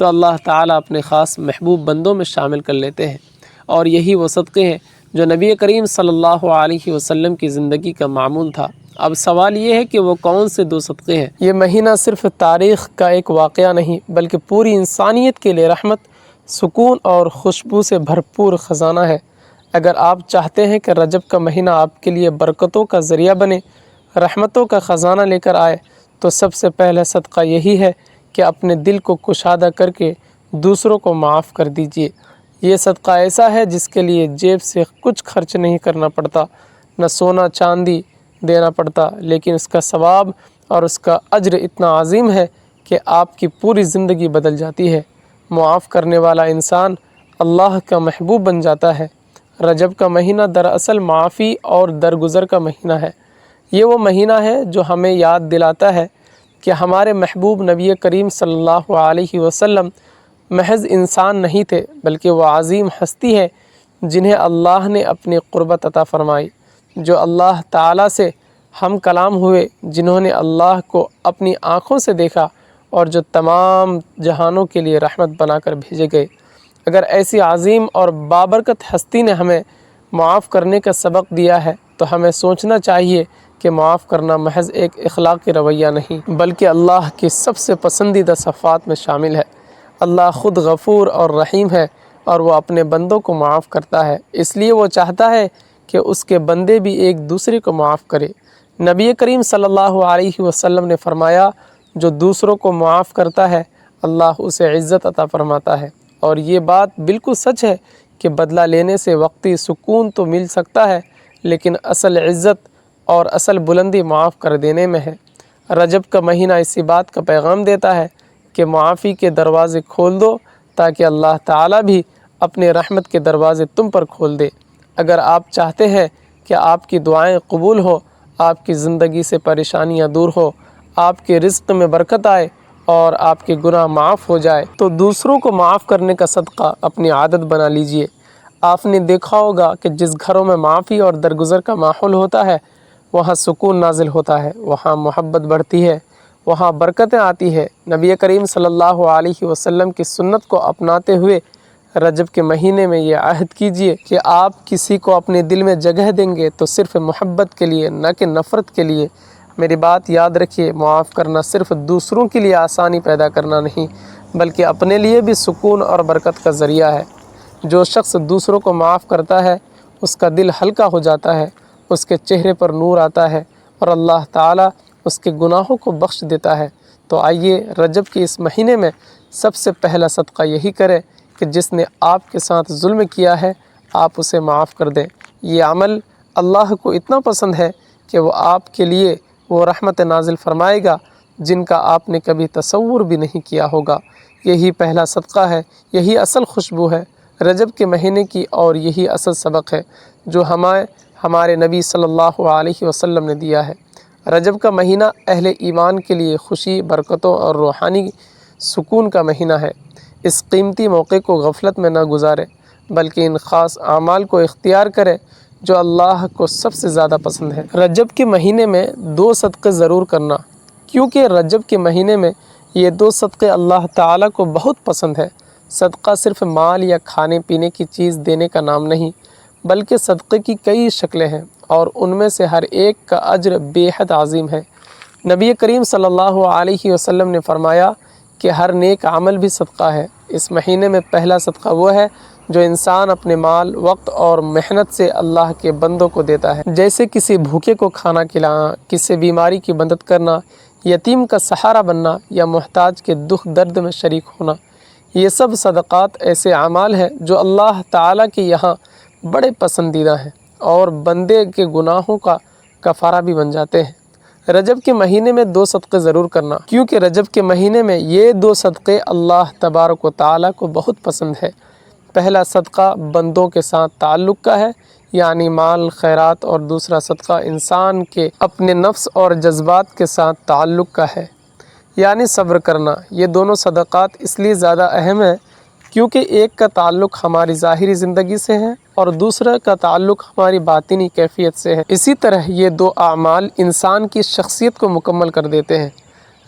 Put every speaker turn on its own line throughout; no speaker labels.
تو اللہ تعالیٰ اپنے خاص محبوب بندوں میں شامل کر لیتے ہیں، اور یہی وہ صدقے ہیں جو نبی کریم صلی اللہ علیہ وسلم کی زندگی کا معمول تھا۔ اب سوال یہ ہے کہ وہ کون سے 2 صدقے ہیں؟ یہ مہینہ صرف تاریخ کا ایک واقعہ نہیں بلکہ پوری انسانیت کے لیے رحمت، سکون اور خوشبو سے بھرپور خزانہ ہے۔ اگر آپ چاہتے ہیں کہ رجب کا مہینہ آپ کے لیے برکتوں کا ذریعہ بنے، رحمتوں کا خزانہ لے کر آئے، تو سب سے پہلا صدقہ یہی ہے کہ اپنے دل کو کشادہ کر کے دوسروں کو معاف کر دیجیے۔ یہ صدقہ ایسا ہے جس کے لیے جیب سے کچھ خرچ نہیں کرنا پڑتا، نہ سونا چاندی دینا پڑتا، لیکن اس کا ثواب اور اس کا اجر اتنا عظیم ہے کہ آپ کی پوری زندگی بدل جاتی ہے۔ معاف کرنے والا انسان اللہ کا محبوب بن جاتا ہے۔ رجب کا مہینہ دراصل معافی اور درگزر کا مہینہ ہے۔ یہ وہ مہینہ ہے جو ہمیں یاد دلاتا ہے کہ ہمارے محبوب نبی کریم صلی اللہ علیہ وسلم محض انسان نہیں تھے، بلکہ وہ عظیم ہستی ہے جنہیں اللہ نے اپنی قربت عطا فرمائی، جو اللہ تعالیٰ سے ہم کلام ہوئے، جنہوں نے اللہ کو اپنی آنکھوں سے دیکھا اور جو تمام جہانوں کے لیے رحمت بنا کر بھیجے گئے۔ اگر ایسی عظیم اور بابرکت ہستی نے ہمیں معاف کرنے کا سبق دیا ہے تو ہمیں سوچنا چاہیے کہ معاف کرنا محض ایک اخلاقی رویہ نہیں بلکہ اللہ کی سب سے پسندیدہ صفات میں شامل ہے۔ اللہ خود غفور اور رحیم ہے اور وہ اپنے بندوں کو معاف کرتا ہے، اس لیے وہ چاہتا ہے کہ اس کے بندے بھی ایک دوسرے کو معاف کرے۔ نبی کریم صلی اللہ علیہ وسلم نے فرمایا، جو دوسروں کو معاف کرتا ہے اللہ اسے عزت عطا فرماتا ہے، اور یہ بات بالکل سچ ہے کہ بدلہ لینے سے وقتی سکون تو مل سکتا ہے، لیکن اصل عزت اور اصل بلندی معاف کر دینے میں ہے۔ رجب کا مہینہ اسی بات کا پیغام دیتا ہے کہ معافی کے دروازے کھول دو تاکہ اللہ تعالیٰ بھی اپنے رحمت کے دروازے تم پر کھول دے۔ اگر آپ چاہتے ہیں کہ آپ کی دعائیں قبول ہو، آپ کی زندگی سے پریشانیاں دور ہو، آپ کے رزق میں برکت آئے اور آپ کے گناہ معاف ہو جائے، تو دوسروں کو معاف کرنے کا صدقہ اپنی عادت بنا لیجئے۔ آپ نے دیکھا ہوگا کہ جس گھروں میں معافی اور درگزر کا ماحول ہوتا ہے وہاں سکون نازل ہوتا ہے، وہاں محبت بڑھتی ہے، وہاں برکتیں آتی ہے۔ نبی کریم صلی اللہ علیہ وسلم کی سنت کو اپناتے ہوئے رجب کے مہینے میں یہ عہد کیجئے کہ آپ کسی کو اپنے دل میں جگہ دیں گے تو صرف محبت کے لیے، نہ کہ نفرت کے لیے۔ میری بات یاد رکھیے، معاف کرنا صرف دوسروں کے لیے آسانی پیدا کرنا نہیں بلکہ اپنے لیے بھی سکون اور برکت کا ذریعہ ہے۔ جو شخص دوسروں کو معاف کرتا ہے اس کا دل ہلکا ہو جاتا ہے، اس کے چہرے پر نور آتا ہے اور اللہ تعالیٰ اس کے گناہوں کو بخش دیتا ہے۔ تو آئیے رجب کے اس مہینے میں سب سے پہلا صدقہ یہی کرے کہ جس نے آپ کے ساتھ ظلم کیا ہے آپ اسے معاف کر دیں۔ یہ عمل اللہ کو اتنا پسند ہے کہ وہ آپ کے لیے وہ رحمت نازل فرمائے گا جن کا آپ نے کبھی تصور بھی نہیں کیا ہوگا۔ یہی پہلا صدقہ ہے، یہی اصل خوشبو ہے رجب کے مہینے کی، اور یہی اصل سبق ہے جو ہمارے نبی صلی اللہ علیہ وسلم نے دیا ہے۔ رجب کا مہینہ اہل ایمان کے لیے خوشی، برکتوں اور روحانی سکون کا مہینہ ہے۔ اس قیمتی موقع کو غفلت میں نہ گزارے بلکہ ان خاص اعمال کو اختیار کرے جو اللہ کو سب سے زیادہ پسند ہے۔ رجب کے مہینے میں 2 صدقے ضرور کرنا، کیونکہ رجب کے مہینے میں یہ 2 صدقے اللہ تعالیٰ کو بہت پسند ہے۔ صدقہ صرف مال یا کھانے پینے کی چیز دینے کا نام نہیں بلکہ صدقے کی کئی شکلیں ہیں اور ان میں سے ہر ایک کا اجر بے حد عظیم ہے۔ نبی کریم صلی اللہ علیہ وسلم نے فرمایا کہ ہر نیک عمل بھی صدقہ ہے۔ اس مہینے میں پہلا صدقہ وہ ہے جو انسان اپنے مال، وقت اور محنت سے اللہ کے بندوں کو دیتا ہے، جیسے کسی بھوکے کو کھانا کھلانا، کسی بیماری کی مدد کرنا، یتیم کا سہارا بننا یا محتاج کے دکھ درد میں شریک ہونا۔ یہ سب صدقات ایسے اعمال ہیں جو اللہ تعالیٰ کے یہاں بڑے پسندیدہ ہیں اور بندے کے گناہوں کا کفارہ بھی بن جاتے ہیں۔ رجب کے مہینے میں 2 صدقے ضرور کرنا، کیونکہ رجب کے مہینے میں یہ 2 صدقے اللہ تبارک و تعالیٰ کو بہت پسند ہے۔ پہلا صدقہ بندوں کے ساتھ تعلق کا ہے، یعنی مال، خیرات، اور دوسرا صدقہ انسان کے اپنے نفس اور جذبات کے ساتھ تعلق کا ہے، یعنی صبر کرنا۔ یہ دونوں صدقات اس لیے زیادہ اہم ہیں کیونکہ ایک کا تعلق ہماری ظاہری زندگی سے ہے اور دوسرا کا تعلق ہماری باطنی کیفیت سے ہے۔ اسی طرح یہ 2 اعمال انسان کی شخصیت کو مکمل کر دیتے ہیں۔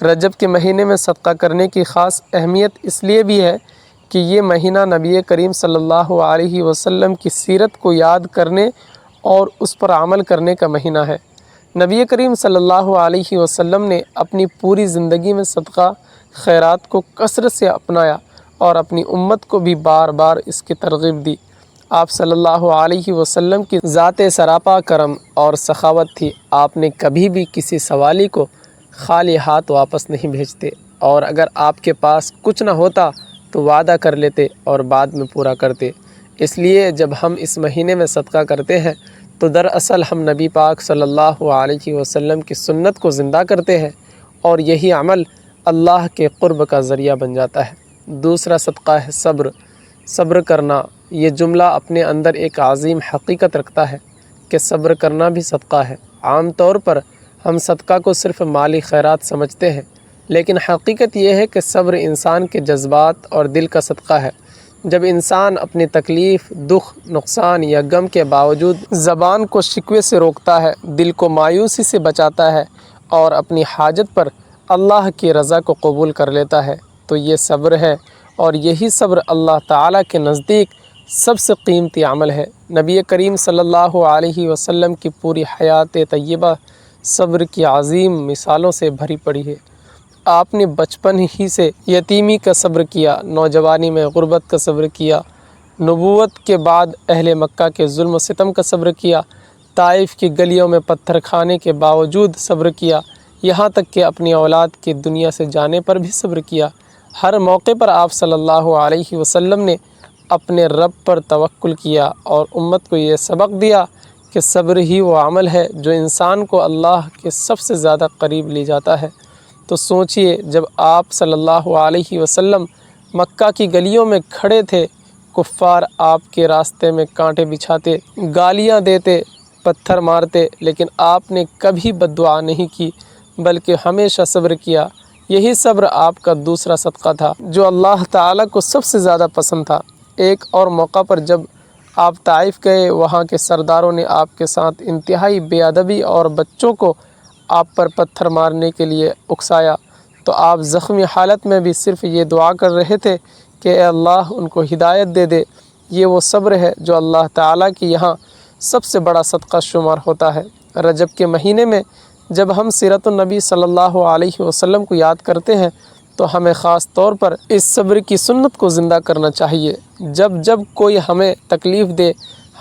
رجب کے مہینے میں صدقہ کرنے کی خاص اہمیت اس لیے بھی ہے کہ یہ مہینہ نبی کریم صلی اللہ علیہ وسلم کی سیرت کو یاد کرنے اور اس پر عمل کرنے کا مہینہ ہے۔ نبی کریم صلی اللہ علیہ وسلم نے اپنی پوری زندگی میں صدقہ خیرات کو کثرت سے اپنایا اور اپنی امت کو بھی بار بار اس کی ترغیب دی۔ آپ صلی اللہ علیہ وسلم کی ذات سراپا کرم اور سخاوت تھی۔ آپ نے کبھی بھی کسی سوالی کو خالی ہاتھ واپس نہیں بھیجتے، اور اگر آپ کے پاس کچھ نہ ہوتا تو وعدہ کر لیتے اور بعد میں پورا کرتے۔ اس لیے جب ہم اس مہینے میں صدقہ کرتے ہیں تو دراصل ہم نبی پاک صلی اللہ علیہ وسلم کی سنت کو زندہ کرتے ہیں، اور یہی عمل اللہ کے قرب کا ذریعہ بن جاتا ہے۔ دوسرا صدقہ ہے صبر۔ صبر کرنا، یہ جملہ اپنے اندر ایک عظیم حقیقت رکھتا ہے کہ صبر کرنا بھی صدقہ ہے۔ عام طور پر ہم صدقہ کو صرف مالی خیرات سمجھتے ہیں، لیکن حقیقت یہ ہے کہ صبر انسان کے جذبات اور دل کا صدقہ ہے۔ جب انسان اپنی تکلیف، دکھ، نقصان یا غم کے باوجود زبان کو شکوے سے روکتا ہے، دل کو مایوسی سے بچاتا ہے اور اپنی حاجت پر اللہ کی رضا کو قبول کر لیتا ہے، تو یہ صبر ہے، اور یہی صبر اللہ تعالیٰ کے نزدیک سب سے قیمتی عمل ہے۔ نبی کریم صلی اللہ علیہ وسلم کی پوری حیات طیبہ صبر کی عظیم مثالوں سے بھری پڑی ہے۔ آپ نے بچپن ہی سے یتیمی کا صبر کیا، نوجوانی میں غربت کا صبر کیا، نبوت کے بعد اہل مکہ کے ظلم و ستم کا صبر کیا، طائف کی گلیوں میں پتھر کھانے کے باوجود صبر کیا، یہاں تک کہ اپنی اولاد کی دنیا سے جانے پر بھی صبر کیا۔ ہر موقع پر آپ صلی اللہ علیہ وسلم نے اپنے رب پر توکل کیا اور امت کو یہ سبق دیا کہ صبر ہی وہ عمل ہے جو انسان کو اللہ کے سب سے زیادہ قریب لے جاتا ہے۔ تو سوچئے، جب آپ صلی اللہ علیہ وسلم مکہ کی گلیوں میں کھڑے تھے، کفار آپ کے راستے میں کانٹے بچھاتے، گالیاں دیتے، پتھر مارتے، لیکن آپ نے کبھی بد دعا نہیں کی بلکہ ہمیشہ صبر کیا۔ یہی صبر آپ کا دوسرا صدقہ تھا جو اللہ تعالیٰ کو سب سے زیادہ پسند تھا۔ ایک اور موقع پر جب آپ طائف گئے، وہاں کے سرداروں نے آپ کے ساتھ انتہائی بے ادبی اور بچوں کو آپ پر پتھر مارنے کے لیے اکسایا، تو آپ زخمی حالت میں بھی صرف یہ دعا کر رہے تھے کہ اے اللہ ان کو ہدایت دے دے۔ یہ وہ صبر ہے جو اللہ تعالیٰ کے یہاں سب سے بڑا صدقہ شمار ہوتا ہے۔ رجب کے مہینے میں جب ہم سیرت النبی صلی اللہ علیہ وسلم کو یاد کرتے ہیں تو ہمیں خاص طور پر اس صبر کی سنت کو زندہ کرنا چاہیے۔ جب کوئی ہمیں تکلیف دے،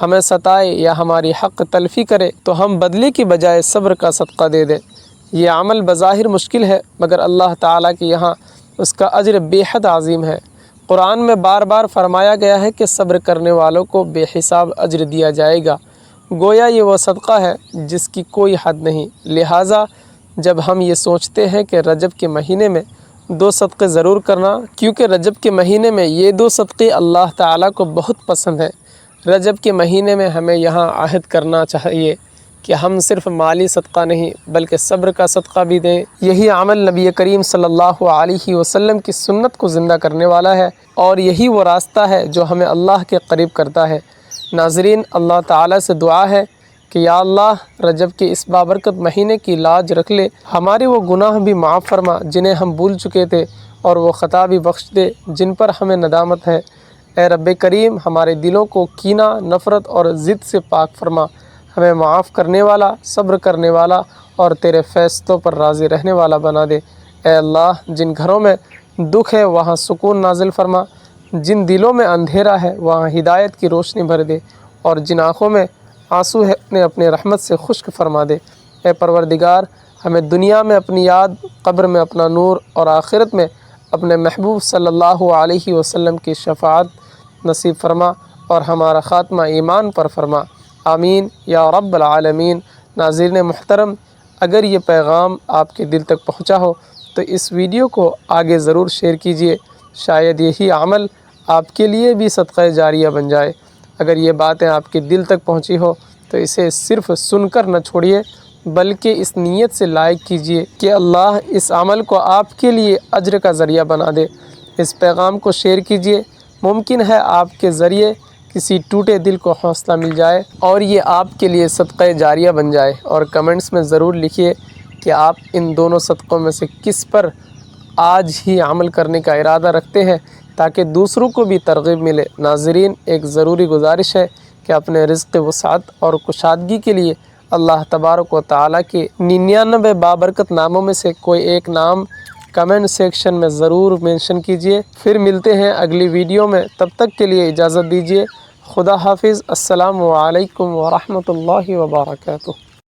ہمیں ستائے یا ہماری حق تلفی کرے تو ہم بدلے کی بجائے صبر کا صدقہ دے دیں۔ یہ عمل بظاہر مشکل ہے، مگر اللہ تعالیٰ کے یہاں اس کا اجر بے حد عظیم ہے۔ قرآن میں بار بار فرمایا گیا ہے کہ صبر کرنے والوں کو بے حساب اجر دیا جائے گا۔ گویا یہ وہ صدقہ ہے جس کی کوئی حد نہیں۔ لہٰذا جب ہم یہ سوچتے ہیں کہ رجب کے مہینے میں 2 صدقے ضرور کرنا، کیونکہ رجب کے مہینے میں یہ 2 صدقے اللہ تعالیٰ کو بہت پسند ہیں۔ رجب کے مہینے میں ہمیں یہاں عہد کرنا چاہیے کہ ہم صرف مالی صدقہ نہیں بلکہ صبر کا صدقہ بھی دیں۔ یہی عمل نبی کریم صلی اللہ علیہ وسلم کی سنت کو زندہ کرنے والا ہے، اور یہی وہ راستہ ہے جو ہمیں اللہ کے قریب کرتا ہے۔ ناظرین، اللہ تعالیٰ سے دعا ہے کہ یا اللہ رجب کے اس بابرکت مہینے کی لاج رکھ لے، ہمارے وہ گناہ بھی معاف فرما جنہیں ہم بھول چکے تھے، اور وہ خطا بھی بخش دے جن پر ہمیں ندامت ہے۔ اے رب کریم، ہمارے دلوں کو کینہ، نفرت اور ضد سے پاک فرما، ہمیں معاف کرنے والا، صبر کرنے والا اور تیرے فیصلوں پر راضی رہنے والا بنا دے۔ اے اللہ، جن گھروں میں دکھ ہے وہاں سکون نازل فرما، جن دلوں میں اندھیرا ہے وہاں ہدایت کی روشنی بھر دے، اور جن آنکھوں میں آنسو ہے انہیں اپنے رحمت سے خشک فرما دے۔ اے پروردگار، ہمیں دنیا میں اپنی یاد، قبر میں اپنا نور اور آخرت میں اپنے محبوب صلی اللہ علیہ وسلم کی شفاعت نصیب فرما، اور ہمارا خاتمہ ایمان پر فرما، آمین یا رب العالمین۔ ناظرین محترم، اگر یہ پیغام آپ کے دل تک پہنچا ہو تو اس ویڈیو کو آگے ضرور شیئر کیجیے، شاید یہی عمل آپ کے لیے بھی صدقہ جاریہ بن جائے۔ اگر یہ باتیں آپ کے دل تک پہنچی ہو تو اسے صرف سن کر نہ چھوڑیے، بلکہ اس نیت سے لائق کیجیے کہ اللہ اس عمل کو آپ کے لیے اجر کا ذریعہ بنا دے۔ اس پیغام کو شیئر کیجیے، ممکن ہے آپ کے ذریعے کسی ٹوٹے دل کو حوصلہ مل جائے اور یہ آپ کے لیے صدقہ جاریہ بن جائے۔ اور کمنٹس میں ضرور لکھیے کہ آپ ان دونوں صدقوں میں سے کس پر آج ہی عمل کرنے کا ارادہ رکھتے ہیں تاکہ دوسروں کو بھی ترغیب ملے۔ ناظرین، ایک ضروری گزارش ہے کہ اپنے رزق وسعت اور کشادگی کے لیے اللہ تبارک و تعالیٰ کے 99 بابرکت ناموں میں سے کوئی ایک نام کمنٹ سیکشن میں ضرور مینشن کیجئے۔ پھر ملتے ہیں اگلی ویڈیو میں، تب تک کے لیے اجازت دیجیے۔ خدا حافظ۔ السلام علیکم ورحمۃ اللہ وبرکاتہ۔